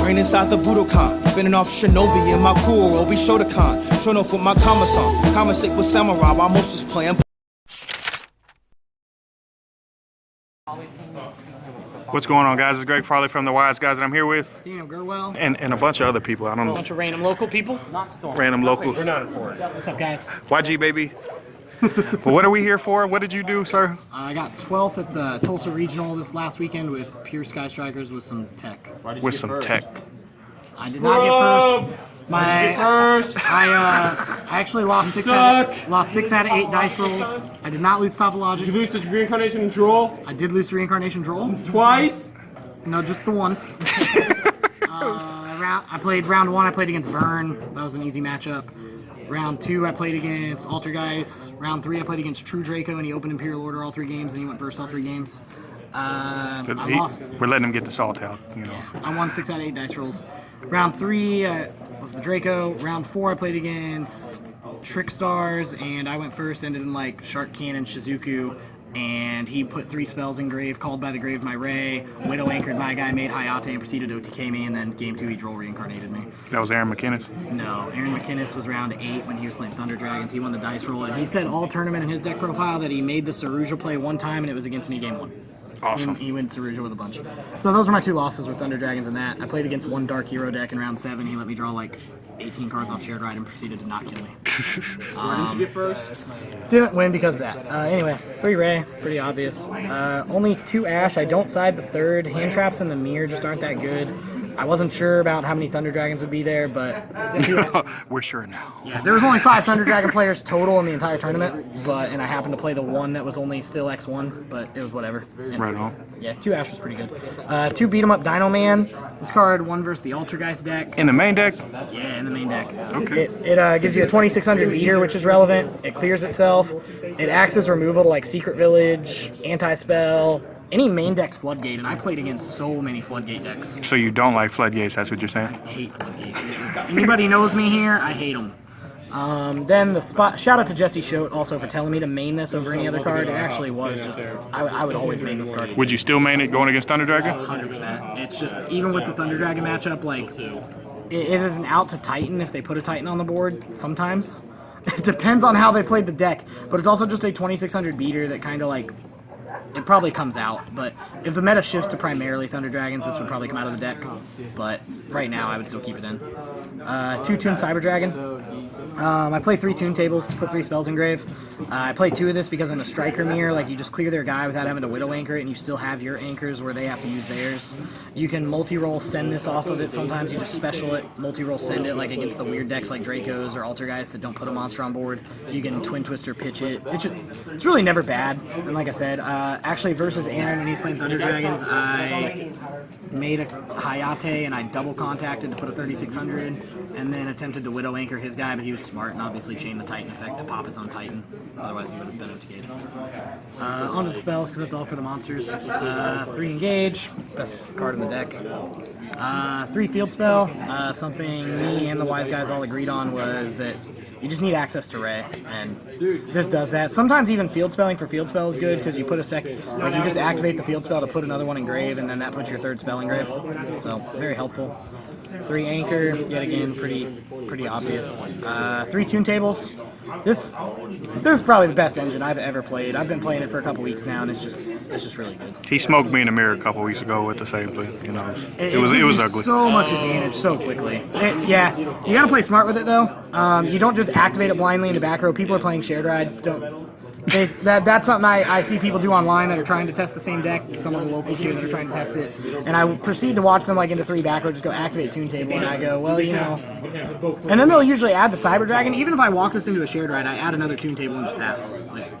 Train inside the Budokan, fending off Shinobi in my cool Obi Shotokan. Showing off with my Kama-san, conversate with Samurai while most was playing. What's going on, guys? It's Greg Farley from the Wiseguys, and I'm here with Daniel Gurwell and a bunch of other people. I don't know. A bunch of random local people. Random locals. We're not important. What's up, guys? YG, baby. But what are we here for? What did you do, sir? I got 12th at the Tulsa Regional this last weekend with pure Sky Strikers with some tech. With some tech. I did not get first. I actually lost six out of 8 dice rolls. I did not lose Topologic. Did you lose the reincarnation and droll? I did lose the reincarnation droll. Twice? No, just the once. I played round 1. I played against Burn. That was an easy matchup. Round 2, I played against Altergeist. Round 3, I played against True Draco, and he opened Imperial Order all 3 games, and he went first all 3 games. I lost. We're letting him get the salt out, you know. Yeah, I won 6 out of 8 dice rolls. Round 3 was the Draco. Round 4, I played against Trickstars, and I went first. Ended in like Shark Cannon Shizuku, and he put 3 spells in grave, called by the grave my Ray, Widow anchored my guy, made Hayate, and proceeded to OTK me, and then game 2 he droll reincarnated me. That was Aaron McInnes? No, Aaron McInnes was round 8 when he was playing Thunder Dragons. He won the dice roll, and he said all tournament in his deck profile that he made the Saruja play 1 time, and it was against me game 1. Awesome. He went Saruja with a bunch. So those were my 2 losses with Thunder Dragons and that. I played against 1 Dark Hero deck in round 7. He let me draw like 18 cards off Shared Ride and proceeded to not kill me. Why didn't you get first? Didn't win because of that. Anyway, 3 Ray, pretty obvious. Only 2 Ash. I don't side the 3rd. Hand traps in the mirror just aren't that good. I wasn't sure about how many Thunder Dragons would be there, but we're sure now. Yeah, there was only 5 Thunder Dragon players total in the entire tournament, and I happened to play the one that was only still X1, but it was whatever. And, right on. Yeah, 2 Ash was pretty good. 2 Beat 'em Up Dino Man. This card, 1 versus the Altergeist deck. In the main deck? Yeah, in the main deck. Okay. It gives you a 2600 beater, which is relevant. It clears itself. It acts as removal to like Secret Village, Anti-Spell, any main deck Floodgate, and I played against so many Floodgate decks. So you don't like floodgates, that's what you're saying? I hate Floodgates. Anybody knows me here, I hate them. Then the spot, shout out to Jesse Schote also for telling me to main this over any other card. It actually was just, I would always main this card. Would you still main it going against Thunder Dragon? 100%. It's just, even with the Thunder Dragon matchup, like, it is an out to Titan if they put a Titan on the board, sometimes. It depends on how they played the deck, but it's also just a 2600 beater that kind of like, it probably comes out, but if the meta shifts to primarily Thunder Dragons, this would probably come out of the deck, but right now I would still keep it in. 2 Toon Cyber Dragon. I play 3 Toon Tables to put 3 spells in grave. I play 2 of this because in the Striker Mirror, like you just clear their guy without having to Widow anchor it, and you still have your anchors where they have to use theirs. You can multi-roll send this off of it. Sometimes you just special it, multi-roll send it, like against the weird decks like Dracos or Altergeist that don't put a monster on board. You can Twin Twister pitch it. It's really never bad. And like I said, actually versus Aaron when he's playing Thunder Dragons, I made a Hayate and I double contacted to put a 3600 and then attempted to Widow anchor his guy, but he was smart and obviously chained the Titan effect to pop his own Titan. Otherwise he would have been OTK'd. On to the spells, because that's all for the monsters. 3 Engage, best card in the deck. 3 Field Spell. Something me and the Wiseguys all agreed on was that you just need access to Ray, and this does that. Sometimes even field spelling for field spell is good, because you put you just activate the field spell to put another one in grave, and then that puts your 3rd spell in grave. So, very helpful. 3 Anchor, yet again, pretty obvious. 3 Toon Tables. This is probably the best engine I've ever played. I've been playing it for a couple weeks now, and it's just really good. He smoked me in the mirror a couple weeks ago with the same thing. You know, it was ugly. So much advantage so quickly. Yeah, you gotta play smart with it though. You don't just activate it blindly in the back row. People are playing Shared Ride. That's something I see people do online that are trying to test the same deck. Some of the locals here that are trying to test it, and I proceed to watch them like into 3 back row, just go activate Toon Table, and I go, well, you know, and then they'll usually add the Cyber Dragon. Even if I walk this into a Shared Ride, I add another Toon Table and just pass. Like,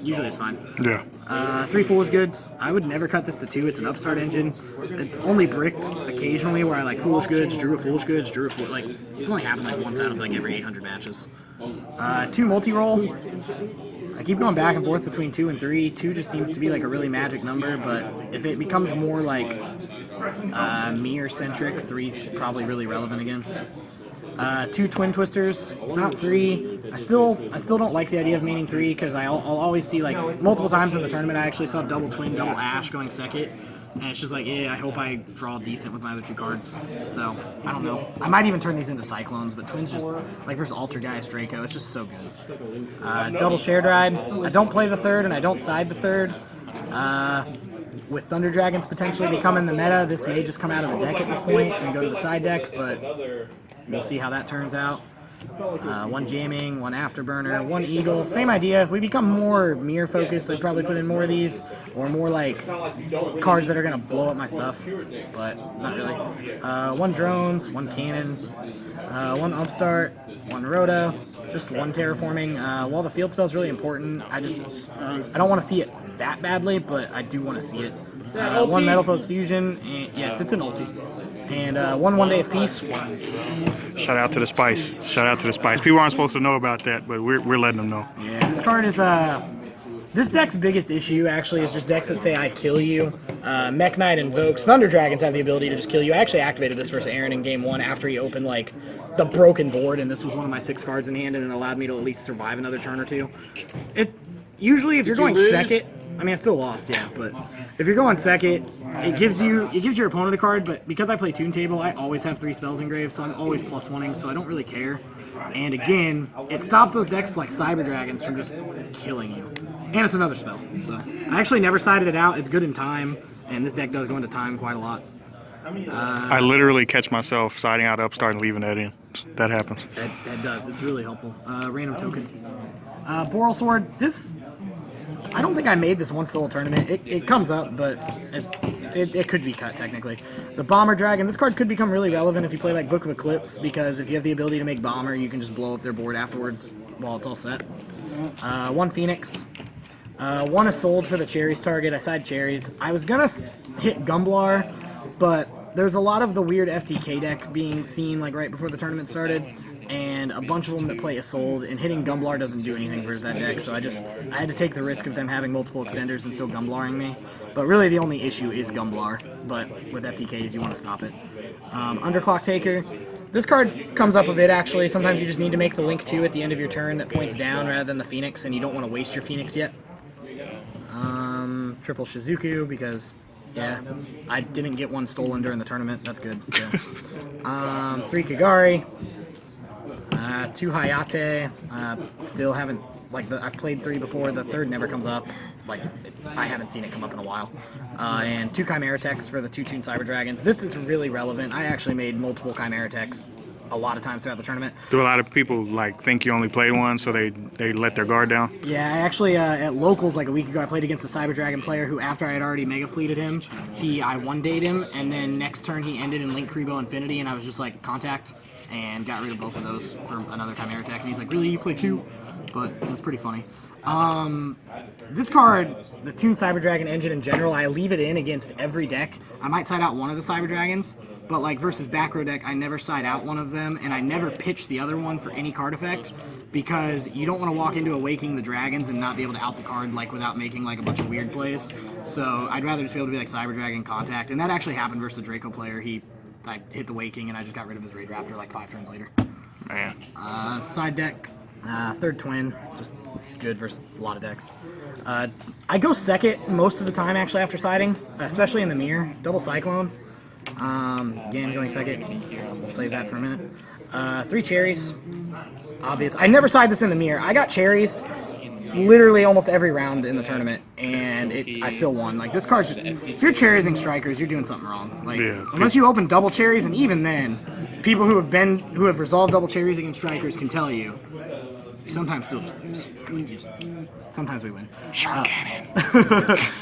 usually it's fine. Yeah. 3 Foolish Goods. I would never cut this to 2. It's an upstart engine. It's only bricked occasionally where I like Foolish Goods, drew a Foolish Goods, drew a Foolish... Like, it's only happened like once out of like every 800 matches. 2 Multi-Roll. I keep going back and forth between 2 and 3. 2 just seems to be like a really magic number, but if it becomes more like mirror-centric, 3's probably really relevant again. 2 Twin Twisters, not 3. I still don't like the idea of maining 3 because I'll always see like multiple times in the tournament I actually saw double Twin, double Ash going second. And it's just like, yeah, I hope I draw decent with my other 2 cards. So, I don't know. I might even turn these into Cyclones, but Twins just, like versus Altergeist Draco, it's just so good. Double Shared Ride. I don't play the 3rd, and I don't side the 3rd. With Thunder Dragons potentially becoming the meta, this may just come out of the deck at this point and go to the side deck, but we'll see how that turns out. 1 Jamming, 1 Afterburner, 1 Eagle. Same idea. If we become more mirror focused, I'd probably put in more of these, or more like cards that are going to blow up my stuff, but not really. 1 Drones, 1 Cannon, 1 Upstart, 1 Rhoda, just 1 Terraforming. While the field spell is really important, I don't want to see it that badly, but I do want to see it. 1 Metal Foes Fusion, and yes, it's an ulti. And 1 Day of Peace. Shout out to the Spice. Shout out to the Spice. People aren't supposed to know about that, but we're letting them know. Yeah, this card is this deck's biggest issue actually is just decks that say I kill you. Mech Knight invokes. Thunder Dragons have the ability to just kill you. I actually activated this versus Aaron in game 1 after he opened like the broken board, and this was one of my 6 cards in hand, and it allowed me to at least survive another turn or 2. It usually if you're going second, I mean I still lost, yeah, but if you're going second, it gives your opponent a card, but because I play Toon Table, I always have 3 spells engraved, so I'm always +1ing, so I don't really care. And again, it stops those decks like Cyber Dragons from just killing you. And it's another spell, so I actually never sided it out. It's good in time, and this deck does go into time quite a lot. I literally catch myself siding out Upstart and leaving that in. That happens. That does. It's really helpful. Random token. Boral Sword. This, I don't think I made this once the whole tournament. It comes up, but it could be cut technically. The Bomber Dragon. This card could become really relevant if you play like Book of Eclipse, because if you have the ability to make Bomber, you can just blow up their board afterwards while it's all set. 1 Phoenix. 1 Isolde for the Cherries target. I side Cherries. I was gonna hit Gumblar, but there's a lot of the weird FTK deck being seen like right before the tournament started, and a bunch of them that play Isolde, and hitting Gumblar doesn't do anything versus that deck, so I had to take the risk of them having multiple extenders and still Gumblaring me. But really the only issue is Gumblar, but with FTKs you want to stop it. Underclock Taker. This card comes up a bit actually. Sometimes you just need to make the Link 2 at the end of your turn that points down rather than the Phoenix, and you don't want to waste your Phoenix yet. Triple Shizuku because, yeah, I didn't get 1 stolen during the tournament. That's good. So. 3 Kagari, 2 Hayate. Still haven't, like, I've played 3 before. The 3rd never comes up. Like, I haven't seen it come up in a while. And 2 Chimera Techs for the 2 Toon Cyber Dragons. This is really relevant. I actually made multiple Chimera Techs a lot of times throughout the tournament. Do a lot of people like think you only played 1, so they let their guard down? Yeah, I actually at locals like a week ago I played against a Cyber Dragon player who, after I had already mega fleeted him, I 1-dayed him, and then next turn he ended in Link Kribo Infinity, and I was just like contact and got rid of both of those for another Chimera Tech, and he's like, really, you play 2? But it was pretty funny. This card, the Toon Cyber Dragon engine in general, I leave it in against every deck. I might side out one of the Cyber Dragons, but like versus back row deck, I never side out one of them, and I never pitch the other one for any card effect, because you don't want to walk into Awakening the Dragons and not be able to out the card like without making like a bunch of weird plays. So I'd rather just be able to be like Cyber Dragon contact, and that actually happened versus a Draco player. I hit the Waking and I just got rid of his Raid Raptor like 5 turns later. Man. Side deck, 3rd Twin, just good versus a lot of decks. I go second most of the time actually after siding, especially in the mirror. Double Cyclone. Again, going second. We'll save that for a minute. 3 Cherries. Obvious. I never side this in the mirror. I got Cherries literally almost every round in the tournament, and I still won. Like, this card's just, if you're Cherriesing Strikers, you're doing something wrong. Like, yeah. Unless you open double Cherries, and even then, people who have resolved double Cherries against Strikers can tell you, you sometimes still just lose. Sometimes we win. Shark Cannon.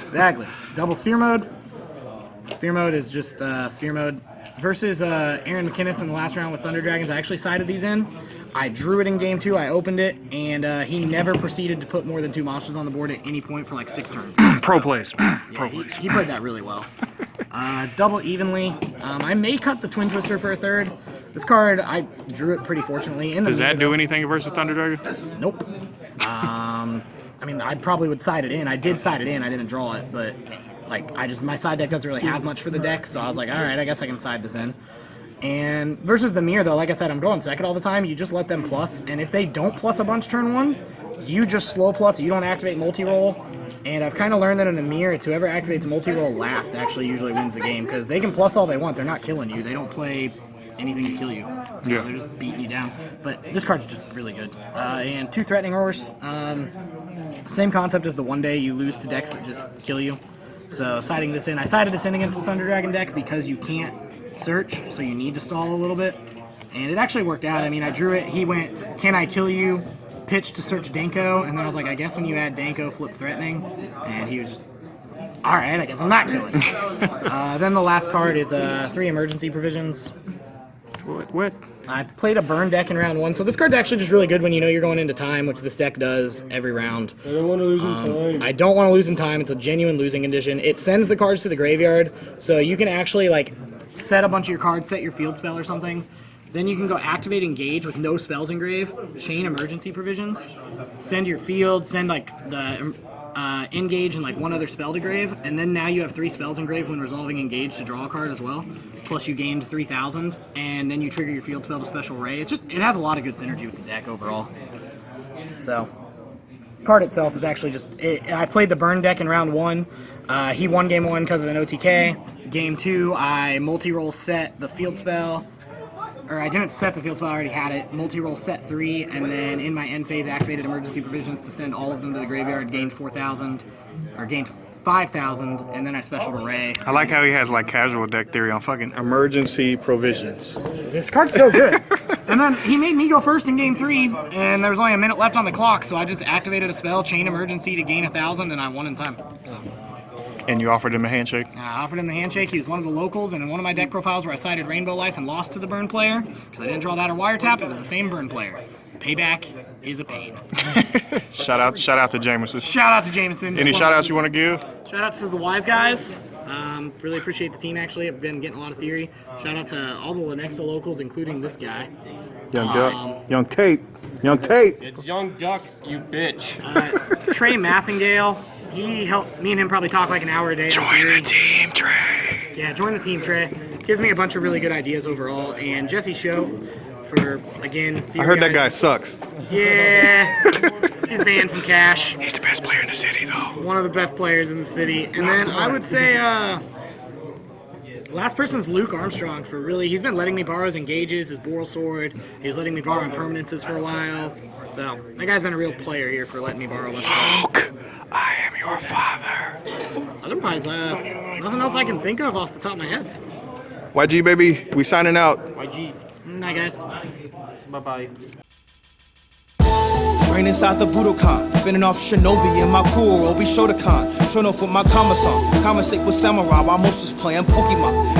Exactly. Double Sphere Mode. Sphere Mode is just Sphere Mode. Versus Aaron McInnes in the last round with Thunder Dragons, I actually sided these in. I drew it in game 2, I opened it, and he never proceeded to put more than 2 monsters on the board at any point for like 6 turns. Pro plays. Yeah, Pro plays. he played that really well. Double Evenly. I may cut the Twin Twister for a 3rd. This card, I drew it pretty fortunately. Does that do anything versus Thunder Dragon? Nope. I mean, I probably would side it in. I did side it in, I didn't draw it, but like, my side deck doesn't really have much for the deck, so I was like, alright, I guess I can side this in. And versus the mirror, though, like I said, I'm going second all the time. You just let them plus, and if they don't plus a bunch turn 1, you just slow plus, you don't activate multi-roll, And I've kind of learned that in the mirror, it's whoever activates multi-roll last actually usually wins the game, because they can plus all they want. They're not killing you. They don't play anything to kill you. So Yeah. they're just beating you down. But this card's just really good. And 2 Threatening Roars. Same concept as the one day you lose to decks that just kill you. So siding this in, I sided this in against the Thunder Dragon deck because you can't search, so you need to stall a little bit. And it actually worked out. I mean, I drew it. He went, can I kill you? Pitch to search Danko, and then I was like, I guess when you add Danko, flip Threatening. And he was just, all right, I guess I'm not killing. Then the last card is 3 Emergency Provisions. What? I played a burn deck in round 1, so this card's actually just really good when you know you're going into time, which this deck does every round. I don't want to lose in time. I don't want to lose in time. It's a genuine losing condition. It sends the cards to the graveyard, so you can actually like set a bunch of your cards, set your field spell or something. Then you can go activate Engage with no spells engrave, chain Emergency Provisions, send your field, send like the Engage and like 1 other spell to grave, and then now you have 3 spells engraved when resolving Engage to draw a card as well. Plus you gained 3,000, and then you trigger your field spell to Special Ray. It's just, it has a lot of good synergy with the deck overall. So, card itself is actually just, I played the burn deck in round 1. He won game 1 because of an OTK. Game 2, I multi-roll set the field spell. Or I didn't set the field spell, I already had it. Multi-roll set 3, and then in my end phase activated Emergency Provisions to send all of them to the graveyard, gained 4,000, or gained 5,000, and then I special to Ray. I like how he has like casual deck theory on fucking emergency provisions. This card's so good. And then he made me go first in game 3, and there was only a minute left on the clock, so I just activated a spell, chain Emergency to gain 1,000, and I won in time. So. And you offered him a handshake? I offered him the handshake. He was one of the locals, and in one of my deck profiles where I sided Rainbow Life and lost to the burn player, because I didn't draw that or wiretap, it was the same burn player. Payback is a pain. Shout out to Jameson. Shout out to Jameson. Any shout outs you want to give? Shout out to the Wiseguys. Really appreciate the team, actually. I've been getting a lot of theory. Shout out to all the Lenexa locals, including this guy. Young Duck. Young Tate. Young Tate. It's Young Duck, you bitch. Trey Massingale. He helped me and him probably talk like an hour a day. Join the team, Trey. Yeah, join the team, Trey. Gives me a bunch of really good ideas overall. And Jesse Show for, again, I heard that guy sucks. Yeah. He's banned from Cash. He's the best player in the city, though. One of the best players in the city. And then I would say, last person's Luke Armstrong for really, he's been letting me borrow his Engages, his Boral Sword. He was letting me borrow Impermanences for a while. So, that guy's been a real player here for letting me borrow a bunch of cards. Luke, I am your father. Otherwise, nothing else I can think of off the top of my head. YG, baby, we signing out. YG. Night, guys. Bye-bye. Train inside the Budokan, fending off Shinobi in my cool Obi Shotokan. Showing off with my Kama-san. Conversate with Samurai while most was playing Pokemon.